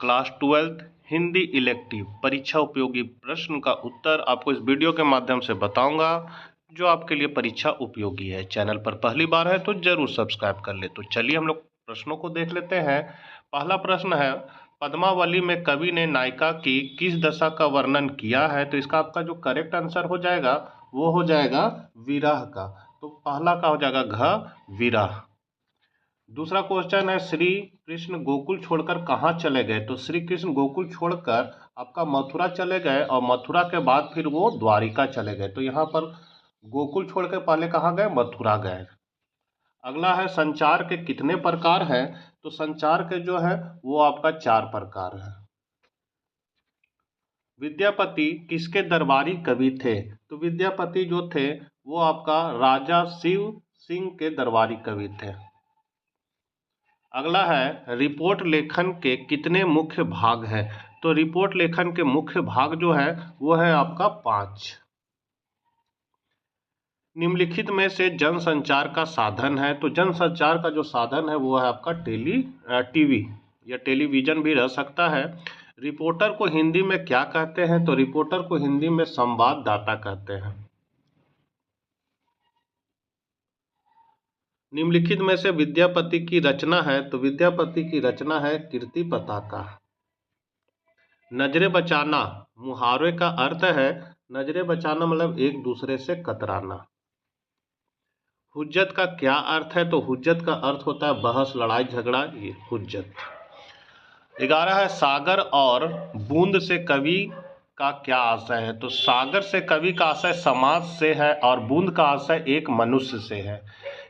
Class 12th Hindi elective परीक्षा उपयोगी प्रश्न का उत्तर आपको इस वीडियो के माध्यम से बताऊंगा, जो आपके लिए परीक्षा उपयोगी है। चैनल पर पहली बार है तो जरूर सब्सक्राइब कर ले। तो चलिए हम लोग प्रश्नों को देख लेते हैं। पहला प्रश्न है, पद्मावली में कवि ने नायिका की किस दशा का वर्णन किया है? तो इसका आपका जो करेक्ट आंसर हो जाएगा वो हो जाएगा विरह का। तो पहला का हो जाएगा घ, विरह। दूसरा क्वेश्चन है, श्री कृष्ण गोकुल छोड़कर कहाँ चले गए? तो श्री कृष्ण गोकुल छोड़कर आपका मथुरा चले गए और मथुरा के बाद फिर वो द्वारिका चले गए। तो यहाँ पर गोकुल छोड़ के पहले कहाँ गए? मथुरा गए। अगला है, संचार के कितने प्रकार हैं? तो संचार के जो है वो आपका 4 प्रकार है। विद्यापति किसके दरबारी कवि थे? तो विद्यापति जो थे वो आपका राजा शिव सिंह के दरबारी कवि थे। अगला है, रिपोर्ट लेखन के कितने मुख्य भाग हैं? तो रिपोर्ट लेखन के मुख्य भाग जो है वो है आपका 5। निम्नलिखित में से जनसंचार का साधन है? तो जनसंचार का जो साधन है वो है आपका टीवी या टेलीविजन भी रह सकता है। रिपोर्टर को हिंदी में क्या कहते हैं? तो रिपोर्टर को हिंदी में संवाददाता कहते हैं। निम्नलिखित में से विद्यापति की रचना है? तो विद्यापति की रचना है कीर्ति पताका। नजरे बचाना मुहावरे का अर्थ है, नजरे बचाना मतलब एक दूसरे से कतराना। हुज्जत का क्या अर्थ है? तो हुज्जत का अर्थ होता है बहस, लड़ाई झगड़ा, ये हुज्जत। 11 है, सागर और बूंद से कवि का क्या आशय है? तो सागर से कवि का आशय समाज से है और बूंद का आशय एक मनुष्य से है।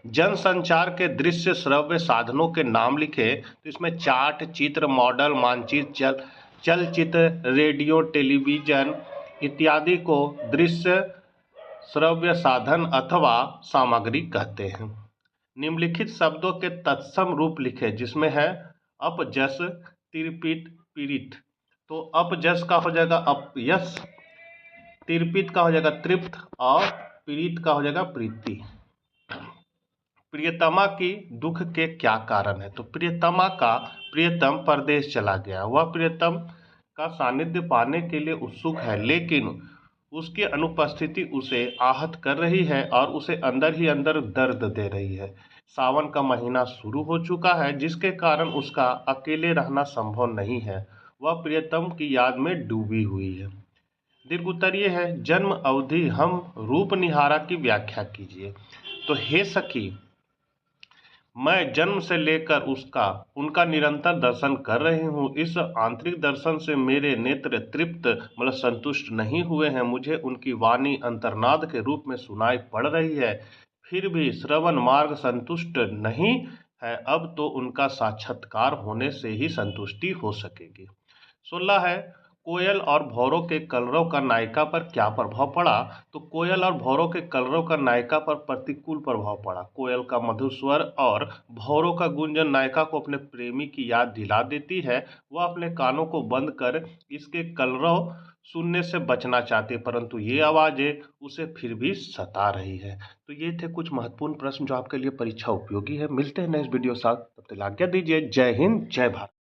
जनसंचार के दृश्य श्रव्य साधनों के नाम लिखे। तो इसमें चार्ट, चित्र, मॉडल, मानचित्र, चलचित्र, रेडियो, टेलीविजन इत्यादि को दृश्य श्रव्य साधन अथवा सामग्री कहते हैं। निम्नलिखित शब्दों के तत्सम रूप लिखे, जिसमें है अपजस, तिरपित, पीड़ित। तो अपजस का हो जाएगा अपयस, तिरपित का हो जाएगा तृप्त और पीड़ित का हो जाएगा प्रीति। प्रियतमा की दुख के क्या कारण है? तो प्रियतमा का प्रियतम परदेश चला गया। वह प्रियतम का सानिध्य पाने के लिए उत्सुक है, लेकिन उसकी अनुपस्थिति उसे आहत कर रही है और उसे अंदर ही अंदर दर्द दे रही है। सावन का महीना शुरू हो चुका है, जिसके कारण उसका अकेले रहना संभव नहीं है। वह प्रियतम की याद में डूबी हुई है। दीर्घोत्तरीय है, जन्म अवधि हम रूप निहारा की व्याख्या कीजिए। तो हे सखी, मैं जन्म से लेकर उनका निरंतर दर्शन कर रही हूँ। इस आंतरिक दर्शन से मेरे नेत्र तृप्त मतलब संतुष्ट नहीं हुए हैं। मुझे उनकी वाणी अंतर्नाद के रूप में सुनाई पड़ रही है, फिर भी श्रवण मार्ग संतुष्ट नहीं है। अब तो उनका साक्षात्कार होने से ही संतुष्टि हो सकेगी। 16 है, कोयल और भौरों के कलरव का नायिका पर क्या प्रभाव पड़ा? तो कोयल और भौरों के कलरव का नायिका पर प्रतिकूल प्रभाव पड़ा। कोयल का मधुर स्वर और भौरों का गुंजन नायिका को अपने प्रेमी की याद दिला देती है। वह अपने कानों को बंद कर इसके कलरव सुनने से बचना चाहती है, परंतु ये आवाज़ें उसे फिर भी सता रही है। तो ये थे कुछ महत्वपूर्ण प्रश्न जो आपके लिए परीक्षा उपयोगी है। मिलते हैं नेक्स्ट वीडियो साथ, तब तक आज्ञा दीजिए। जय हिंद, जय भारत।